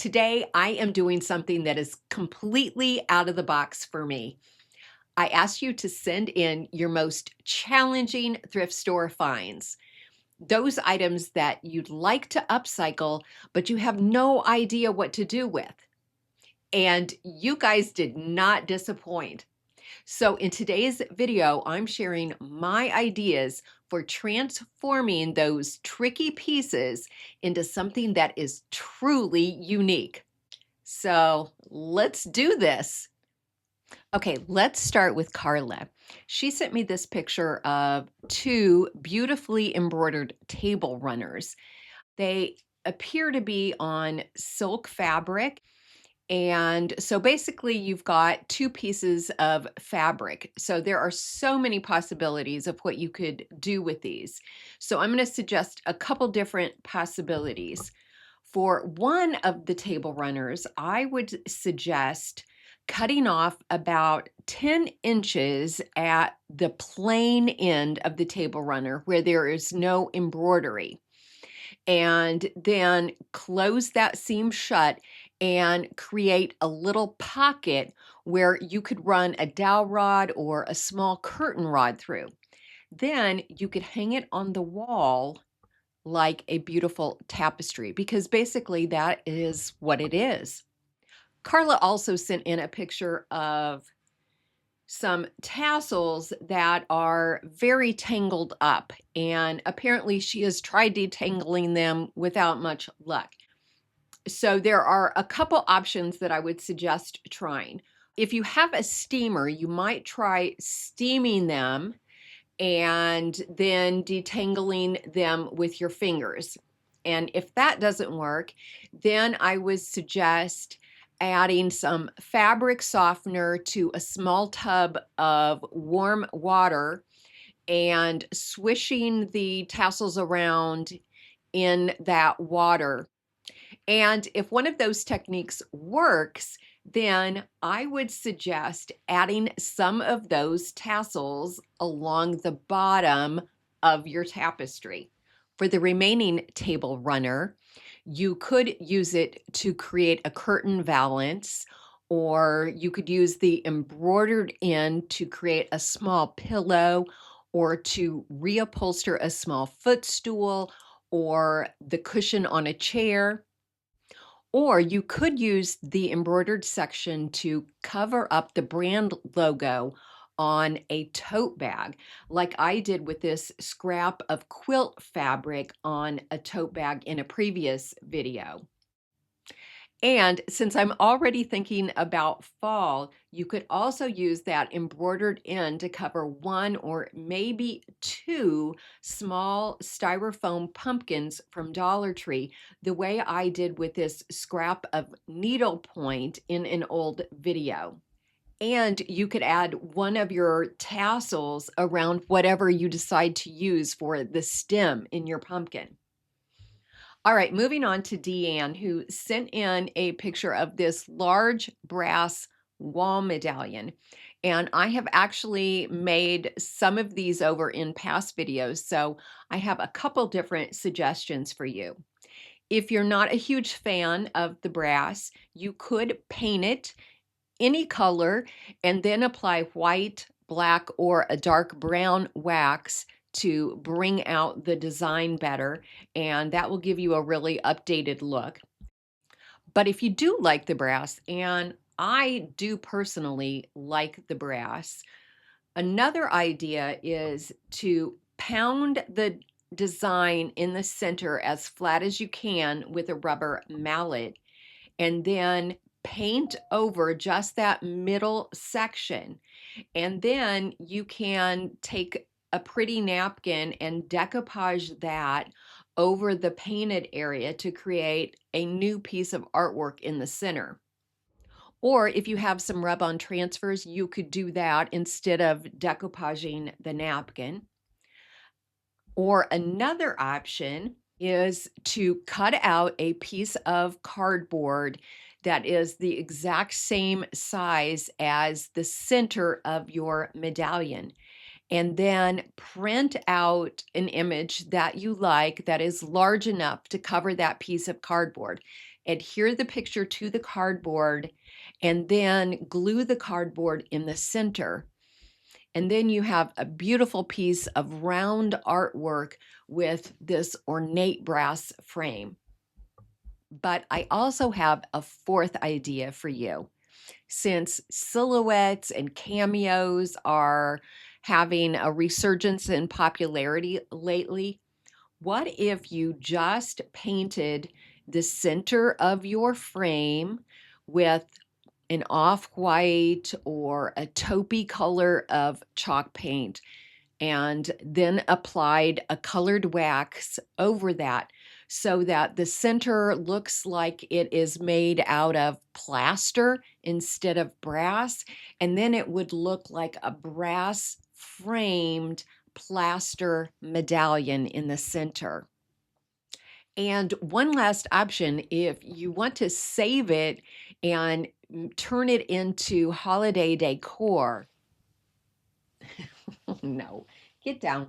Today, I am doing something that is completely out of the box for me. I asked you to send in your most challenging thrift store finds. Those items that you'd like to upcycle, but you have no idea what to do with. And you guys did not disappoint. So in today's video, I'm sharing my ideas for transforming those tricky pieces into something that is truly unique. So let's do this. Okay, let's start with Carla. She sent me this picture of two beautifully embroidered table runners. They appear to be on silk fabric. And so basically, you've got two pieces of fabric. So there are so many possibilities of what you could do with these. So I'm going to suggest a couple different possibilities. For one of the table runners, I would suggest cutting off about 10 inches at the plain end of the table runner where there is no embroidery. And then close that seam shut and create a little pocket where you could run a dowel rod or a small curtain rod through. Then you could hang it on the wall like a beautiful tapestry, because basically that is what it is. Carla also sent in a picture of some tassels that are very tangled up, and apparently she has tried detangling them without much luck. So there are a couple options that I would suggest trying. If you have a steamer, you might try steaming them and then detangling them with your fingers. And if that doesn't work, then I would suggest adding some fabric softener to a small tub of warm water and swishing the tassels around in that water. And if one of those techniques works, then I would suggest adding some of those tassels along the bottom of your tapestry. For the remaining table runner, you could use it to create a curtain valance, or you could use the embroidered end to create a small pillow, or to reupholster a small footstool, or the cushion on a chair. Or you could use the embroidered section to cover up the brand logo on a tote bag, like I did with this scrap of quilt fabric on a tote bag in a previous video. And since I'm already thinking about fall, you could also use that embroidered end to cover one or maybe two small styrofoam pumpkins from Dollar Tree, the way I did with this scrap of needlepoint in an old video. And you could add one of your tassels around whatever you decide to use for the stem in your pumpkin. All right, moving on to Deanne, who sent in a picture of this large brass wall medallion. And I have actually made some of these over in past videos, so I have a couple different suggestions for you. If you're not a huge fan of the brass, you could paint it any color and then apply white, black, or a dark brown wax to bring out the design better, and that will give you a really updated look. But if you do like the brass, and I do personally like the brass, another idea is to pound the design in the center as flat as you can with a rubber mallet, and then paint over just that middle section. And then you can take a pretty napkin and decoupage that over the painted area to create a new piece of artwork in the center. Or if you have some rub-on transfers, you could do that instead of decoupaging the napkin. Or another option is to cut out a piece of cardboard that is the exact same size as the center of your medallion, and then print out an image that you like that is large enough to cover that piece of cardboard. adhere the picture to the cardboard, and then glue the cardboard in the center. And then you have a beautiful piece of round artwork with this ornate brass frame. But I also have a fourth idea for you. Since silhouettes and cameos are having a resurgence in popularity lately, what if you just painted the center of your frame with an off-white or a taupey color of chalk paint, and then applied a colored wax over that so that the center looks like it is made out of plaster instead of brass, and then it would look like a brass framed plaster medallion in the center. And one last option, if you want to save it and turn it into holiday decor. Oh, no, get down.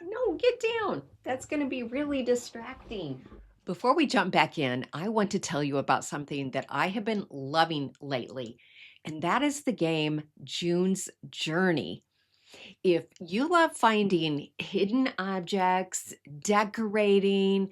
No, get down. That's going to be really distracting. Before we jump back in, I want to tell you about something that I have been loving lately, and that is the game June's Journey. If you love finding hidden objects, decorating,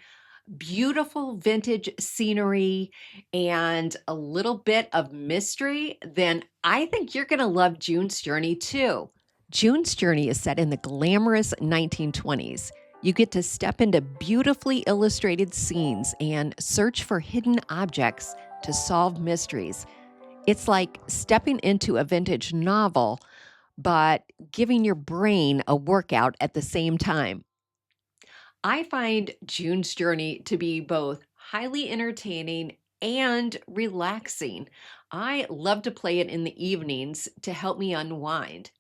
beautiful vintage scenery, and a little bit of mystery, then I think you're going to love June's Journey too. June's Journey is set in the glamorous 1920s. You get to step into beautifully illustrated scenes and search for hidden objects to solve mysteries. It's like stepping into a vintage novel, but giving your brain a workout at the same time. I find June's Journey to be both highly entertaining and relaxing. I love to play it in the evenings to help me unwind.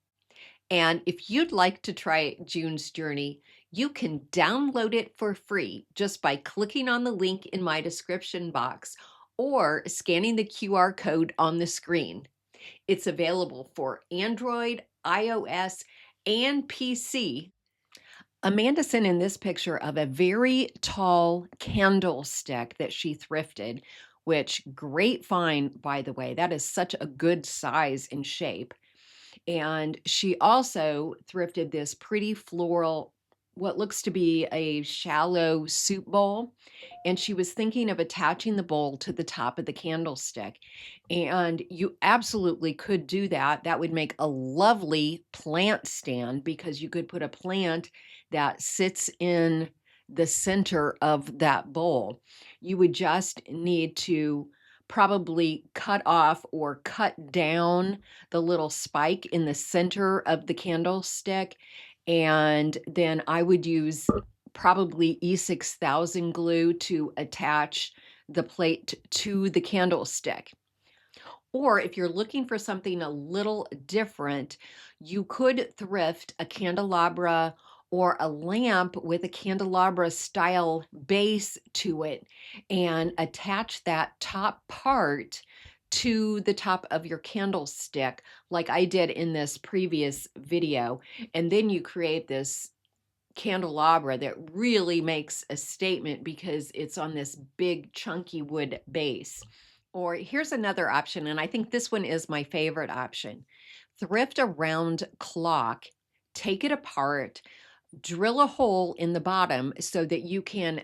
And if you'd like to try June's Journey, you can download it for free just by clicking on the link in my description box or scanning the QR code on the screen. It's available for Android, iOS, and PC. Amanda sent in this picture of a very tall candlestick that she thrifted, which great find, by the way. That is such a good size and shape. And she also thrifted this pretty floral, what looks to be a shallow soup bowl. And she was thinking of attaching the bowl to the top of the candlestick. And you absolutely could do that. That would make a lovely plant stand because you could put a plant that sits in the center of that bowl. You would just need to probably cut off or cut down the little spike in the center of the candlestick. And then I would use probably E6000 glue to attach the plate to the candlestick. Or if you're looking for something a little different, you could thrift a candelabra or a lamp with a candelabra style base to it and attach that top part to the top of your candlestick like I did in this previous video. And then you create this candelabra that really makes a statement because it's on this big chunky wood base. Or here's another option, and I think this one is my favorite option. Thrift a round clock, take it apart, drill a hole in the bottom so that you can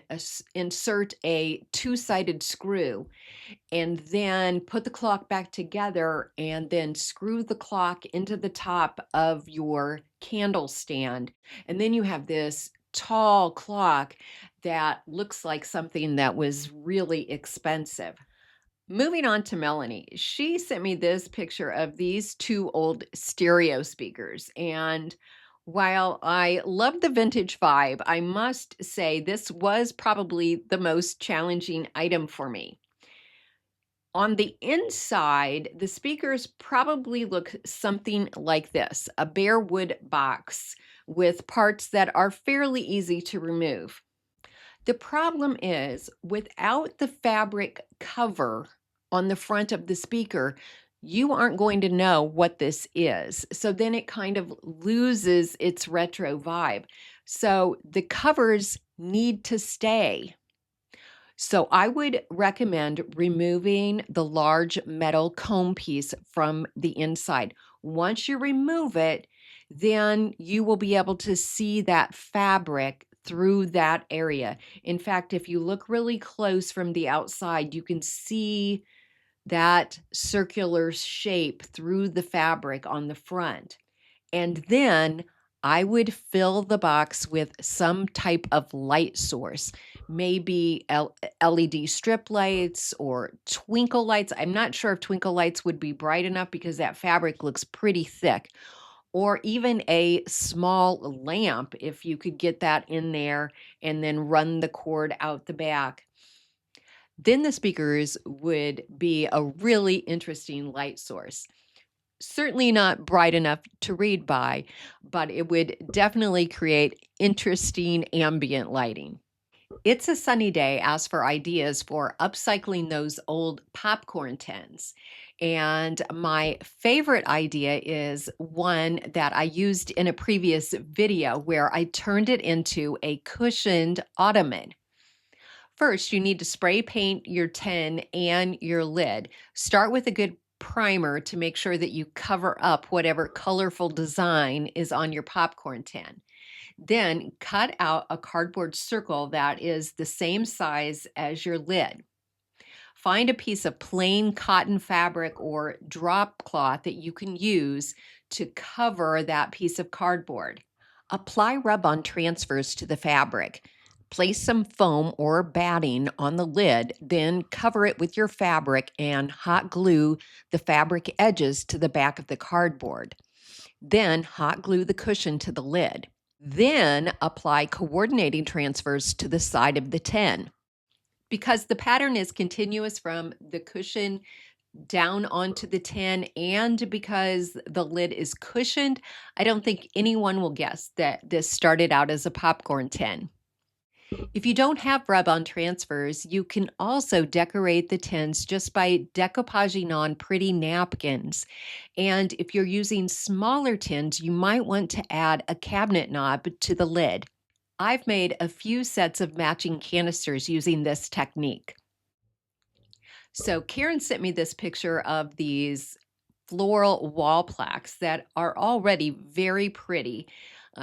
insert a two-sided screw, and then put the clock back together and then screw the clock into the top of your candle stand. And then you have this tall clock that looks like something that was really expensive. Moving on to Melanie, she sent me this picture of these two old stereo speakers. And while I love the vintage vibe, I must say this was probably the most challenging item for me. On the inside, the speakers probably look something like this, a bare wood box with parts that are fairly easy to remove. The problem is, without the fabric cover on the front of the speaker, you aren't going to know what this is. So then it kind of loses its retro vibe. So the covers need to stay. So I would recommend removing the large metal comb piece from the inside. Once you remove it, then you will be able to see that fabric through that area. In fact, if you look really close from the outside, you can see that circular shape through the fabric on the front. And then I would fill the box with some type of light source, maybe LED strip lights or twinkle lights. I'm not sure if twinkle lights would be bright enough because that fabric looks pretty thick, or even a small lamp if you could get that in there and then run the cord out the back. Then the speakers would be a really interesting light source. Certainly not bright enough to read by, but it would definitely create interesting ambient lighting. It's a sunny day. As for ideas for upcycling those old popcorn tins. And my favorite idea is one that I used in a previous video where I turned it into a cushioned ottoman. First, you need to spray paint your tin and your lid. Start with a good primer to make sure that you cover up whatever colorful design is on your popcorn tin. Then cut out a cardboard circle that is the same size as your lid. Find a piece of plain cotton fabric or drop cloth that you can use to cover that piece of cardboard. Apply rub-on transfers to the fabric. Place some foam or batting on the lid, then cover it with your fabric and hot glue the fabric edges to the back of the cardboard. Then hot glue the cushion to the lid. Then apply coordinating transfers to the side of the tin. Because the pattern is continuous from the cushion down onto the tin, and because the lid is cushioned, I don't think anyone will guess that this started out as a popcorn tin. If you don't have rub-on transfers, you can also decorate the tins just by decoupaging on pretty napkins. And if you're using smaller tins, you might want to add a cabinet knob to the lid. I've made a few sets of matching canisters using this technique. So Karen sent me this picture of these floral wall plaques that are already very pretty.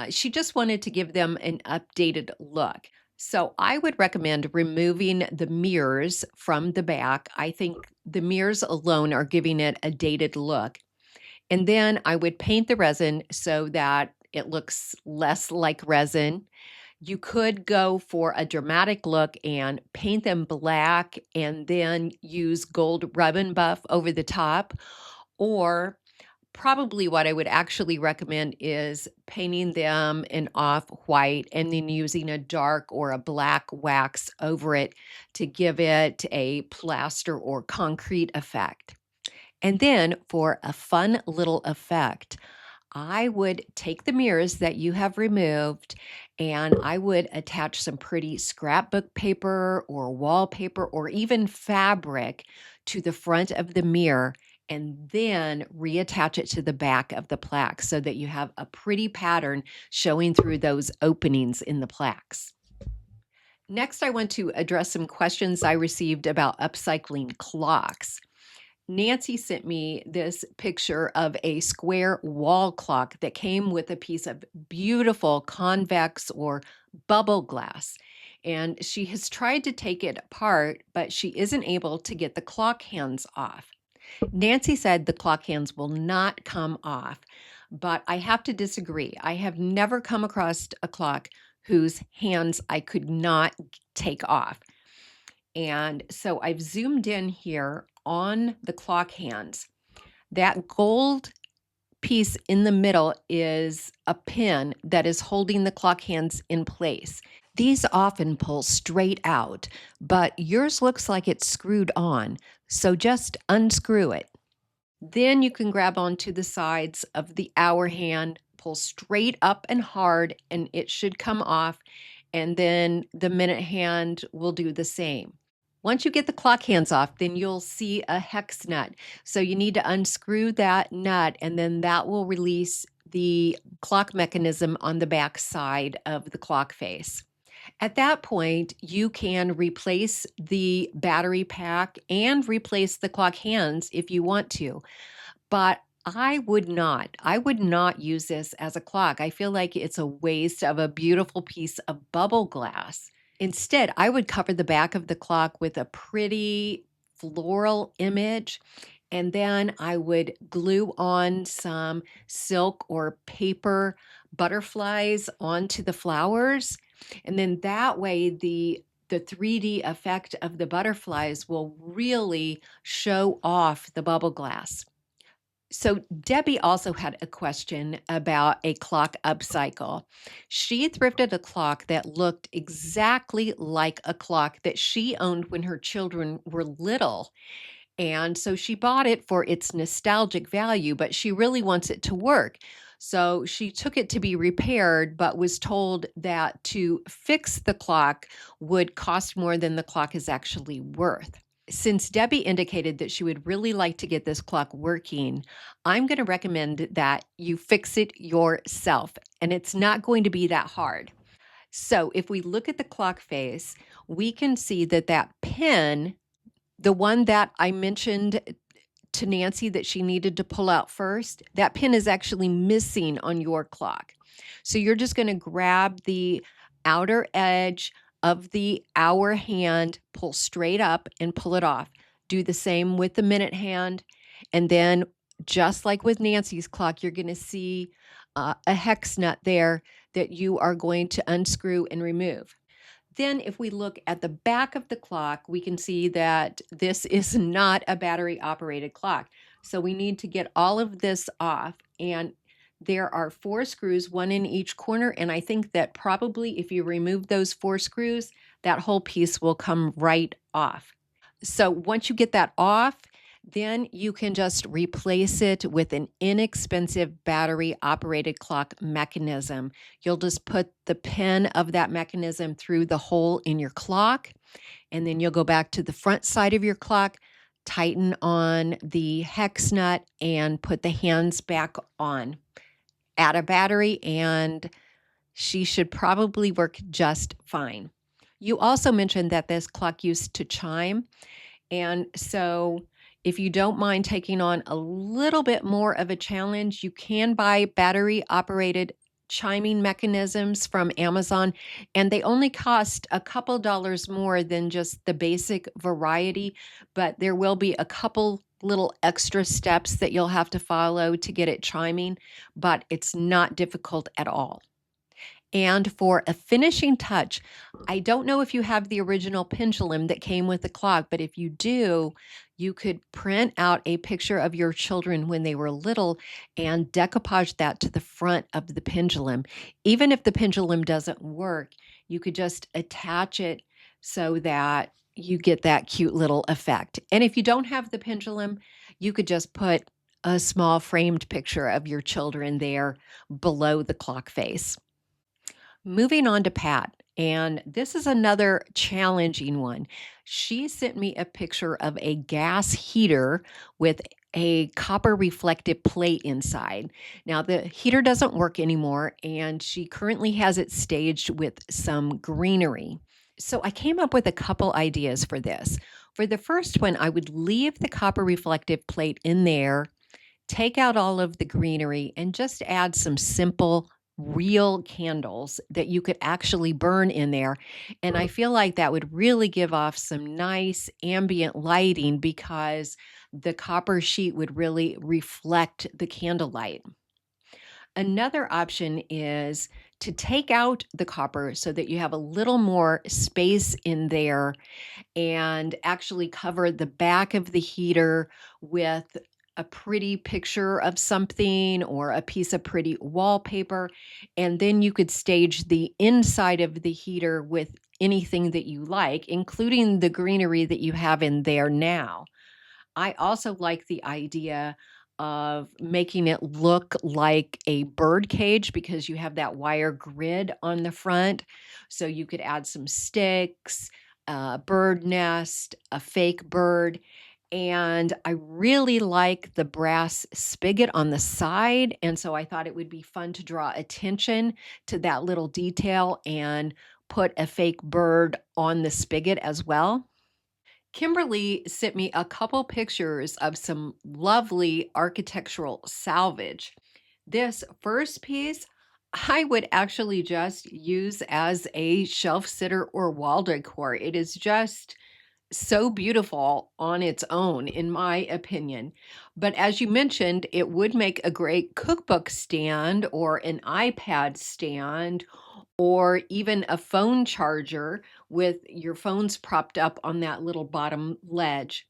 She just wanted to give them an updated look. So I would recommend removing the mirrors from the back. I think the mirrors alone are giving it a dated look. And then I would paint the resin so that it looks less like resin. You could go for a dramatic look and paint them black and then use gold rub and buff over the top. Or probably what I would actually recommend is painting them in off-white and then using a dark or a black wax over it to give it a plaster or concrete effect. And then for a fun little effect, I would take the mirrors that you have removed and I would attach some pretty scrapbook paper or wallpaper or even fabric to the front of the mirror and then reattach it to the back of the plaque so that you have a pretty pattern showing through those openings in the plaques. Next, I want to address some questions I received about upcycling clocks. Nancy sent me this picture of a square wall clock that came with a piece of beautiful convex or bubble glass. And she has tried to take it apart, but she isn't able to get the clock hands off. Nancy said the clock hands will not come off, but I have to disagree. I have never come across a clock whose hands I could not take off. And so I've zoomed in here on the clock hands. That gold piece in the middle is a pin that is holding the clock hands in place. These often pull straight out, but yours looks like it's screwed on, so just unscrew it. Then you can grab onto the sides of the hour hand, pull straight up and hard, and it should come off, and then the minute hand will do the same. Once you get the clock hands off, then you'll see a hex nut. So you need to unscrew that nut, and then that will release the clock mechanism on the back side of the clock face. At that point, you can replace the battery pack and replace the clock hands if you want to. But I would not. I would not use this as a clock. I feel like it's a waste of a beautiful piece of bubble glass. Instead, I would cover the back of the clock with a pretty floral image, and then I would glue on some silk or paper butterflies onto the flowers. And then that way the 3D effect of the butterflies will really show off the bubble glass. So Debbie also had a question about a clock upcycle. She thrifted a clock that looked exactly like a clock that she owned when her children were little. And so she bought it for its nostalgic value, but she really wants it to work. So she took it to be repaired, but was told that to fix the clock would cost more than the clock is actually worth. Since Debbie indicated that she would really like to get this clock working, I'm going to recommend that you fix it yourself, and it's not going to be that hard. So if we look at the clock face, we can see that that pin, the one that I mentioned to Nancy that she needed to pull out first, that pin is actually missing on your clock. So you're just going to grab the outer edge of the hour hand, pull straight up and pull it off. Do the same with the minute hand. And then just like with Nancy's clock, you're going to see a hex nut there that you are going to unscrew and remove. Then if we look at the back of the clock, we can see that this is not a battery operated clock. So we need to get all of this off, and there are 4 screws, one in each corner. And I think that probably if you remove those 4 screws, that whole piece will come right off. So once you get that off, then you can just replace it with an inexpensive battery operated clock mechanism. You'll just put the pin of that mechanism through the hole in your clock, and then you'll go back to the front side of your clock, tighten on the hex nut, and put the hands back on. Add a battery, and she should probably work just fine. You also mentioned that this clock used to chime, and so if you don't mind taking on a little bit more of a challenge, you can buy battery operated chiming mechanisms from Amazon, and they only cost a couple dollars more than just the basic variety, but there will be a couple little extra steps that you'll have to follow to get it chiming, but it's not difficult at all. And for a finishing touch, I don't know if you have the original pendulum that came with the clock, but if you do, you could print out a picture of your children when they were little and decoupage that to the front of the pendulum. Even if the pendulum doesn't work, you could just attach it so that you get that cute little effect. And if you don't have the pendulum, you could just put a small framed picture of your children there below the clock face. Moving on to Pat, and this is another challenging one. She sent me a picture of a gas heater with a copper reflective plate inside. Now, the heater doesn't work anymore, and she currently has it staged with some greenery. So I came up with a couple ideas for this. For the first one, I would leave the copper reflective plate in there, take out all of the greenery, and just add some simple real candles that you could actually burn in there. And I feel like that would really give off some nice ambient lighting because the copper sheet would really reflect the candlelight. Another option is to take out the copper so that you have a little more space in there and actually cover the back of the heater with a pretty picture of something or a piece of pretty wallpaper. And then you could stage the inside of the heater with anything that you like, including the greenery that you have in there now. I also like the idea of making it look like a bird cage because you have that wire grid on the front. So you could add some sticks, a bird nest, a fake bird. And I really like the brass spigot on the side. And so I thought it would be fun to draw attention to that little detail and put a fake bird on the spigot as well. Kimberly sent me a couple pictures of some lovely architectural salvage. This first piece, I would actually just use as a shelf sitter or wall decor. It is just so beautiful on its own, in my opinion. But as you mentioned, it would make a great cookbook stand or an iPad stand or even a phone charger with your phones propped up on that little bottom ledge.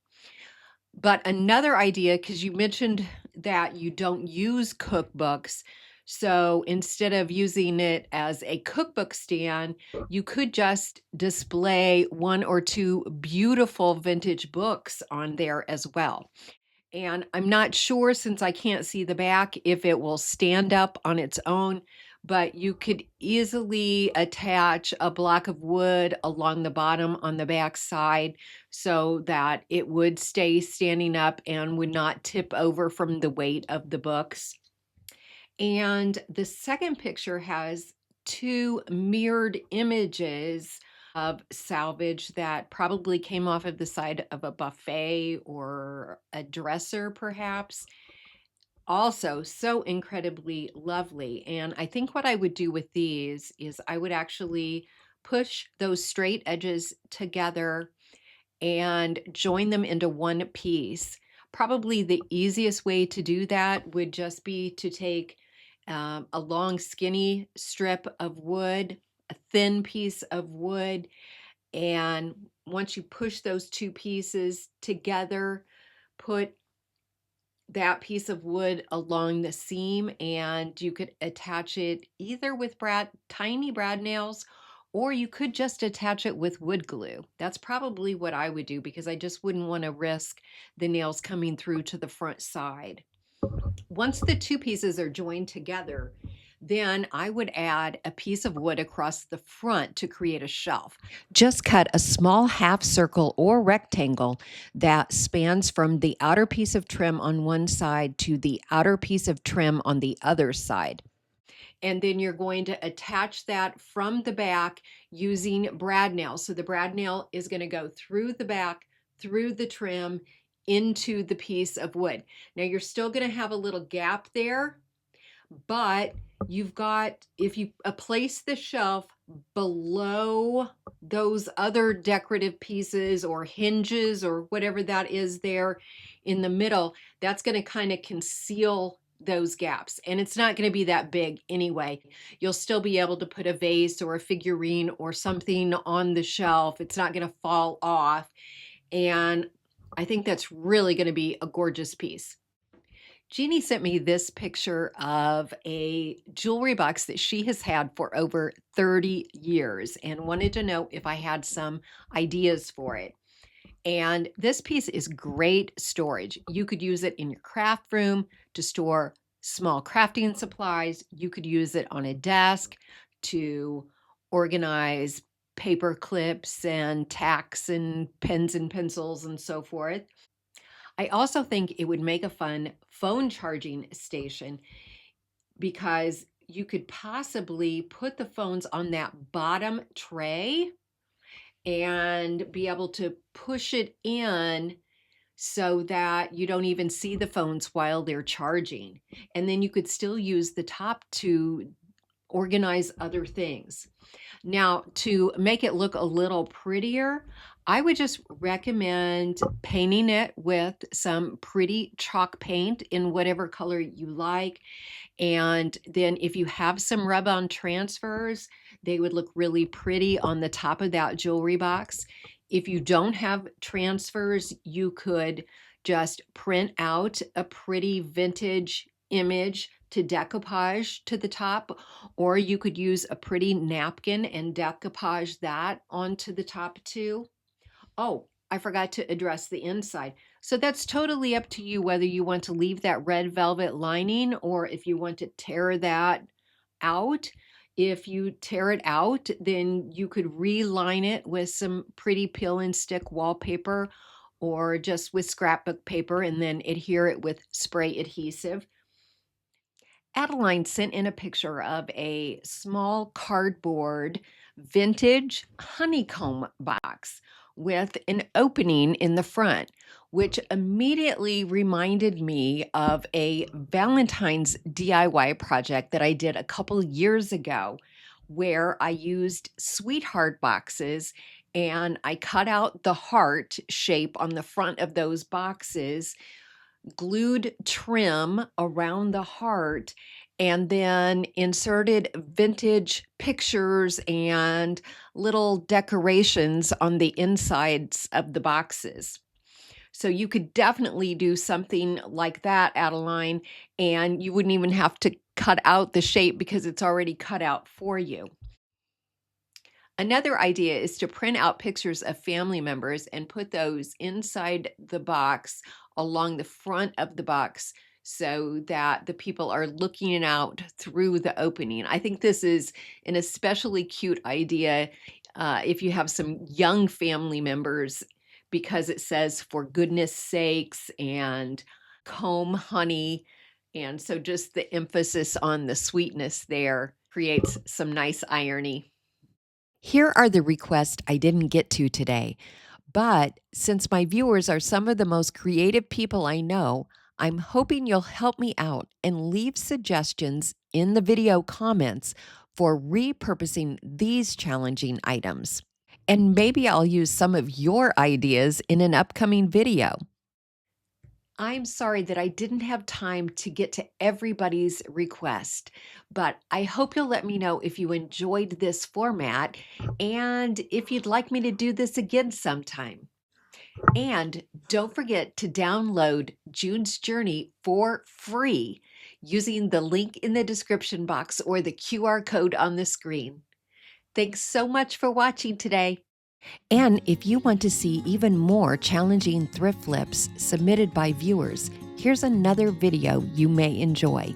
But another idea, because you mentioned that you don't use cookbooks. So instead of using it as a cookbook stand, you could just display one or two beautiful vintage books on there as well. And I'm not sure, since I can't see the back, if it will stand up on its own, but you could easily attach a block of wood along the bottom on the back side so that it would stay standing up and would not tip over from the weight of the books. And the second picture has two mirrored images of salvage that probably came off of the side of a buffet or a dresser, perhaps. Also, so incredibly lovely. And I think what I would do with these is I would actually push those straight edges together and join them into one piece. Probably the easiest way to do that would just be to take a long, skinny strip of wood, a thin piece of wood, and once you push those two pieces together, put that piece of wood along the seam, and you could attach it either with tiny brad nails, or you could just attach it with wood glue. That's probably what I would do, because I just wouldn't want to risk the nails coming through to the front side. Once the two pieces are joined together, then I would add a piece of wood across the front to create a shelf. Just cut a small half circle or rectangle that spans from the outer piece of trim on one side to the outer piece of trim on the other side. And then you're going to attach that from the back using brad nails. So the brad nail is going to go through the back, through the trim, into the piece of wood. Now you're still going to have a little gap there, but you've got, if you place the shelf below those other decorative pieces or hinges or whatever that is there in the middle, that's going to kind of conceal those gaps. And it's not going to be that big anyway. You'll still be able to put a vase or a figurine or something on the shelf. It's not going to fall off. And I think that's really going to be a gorgeous piece. Jeannie sent me this picture of a jewelry box that she has had for over 30 years and wanted to know if I had some ideas for it. And this piece is great storage. You could use it in your craft room to store small crafting supplies. You could use it on a desk to organize paper clips and tacks and pens and pencils and so forth. I also think it would make a fun phone charging station, because you could possibly put the phones on that bottom tray and be able to push it in so that you don't even see the phones while they're charging. And then you could still use the top to organize other things. Now, to make it look a little prettier, I would just recommend painting it with some pretty chalk paint in whatever color you like. And then if you have some rub-on transfers, they would look really pretty on the top of that jewelry box. If you don't have transfers, you could just print out a pretty vintage image to decoupage to the top, or you could use a pretty napkin and decoupage that onto the top too. Oh, I forgot to address the inside. So that's totally up to you whether you want to leave that red velvet lining or if you want to tear that out. If you tear it out, then you could reline it with some pretty peel and stick wallpaper or just with scrapbook paper and then adhere it with spray adhesive. Adeline sent in a picture of a small cardboard vintage honeycomb box with an opening in the front, which immediately reminded me of a Valentine's DIY project that I did a couple years ago, where I used sweetheart boxes and I cut out the heart shape on the front of those boxes, glued trim around the heart, and then inserted vintage pictures and little decorations on the insides of the boxes. So you could definitely do something like that, Adeline, and you wouldn't even have to cut out the shape because it's already cut out for you. Another idea is to print out pictures of family members and put those inside the box along the front of the box so that the people are looking out through the opening. I think this is an especially cute idea if you have some young family members, because it says "for goodness sakes" and "comb honey." And so just the emphasis on the sweetness there creates some nice irony. Here are the requests I didn't get to today. But since my viewers are some of the most creative people I know, I'm hoping you'll help me out and leave suggestions in the video comments for repurposing these challenging items. And maybe I'll use some of your ideas in an upcoming video. I'm sorry that I didn't have time to get to everybody's request, but I hope you'll let me know if you enjoyed this format and if you'd like me to do this again sometime. And don't forget to download June's Journey for free using the link in the description box or the QR code on the screen. Thanks so much for watching today. And if you want to see even more challenging thrift flips submitted by viewers, here's another video you may enjoy.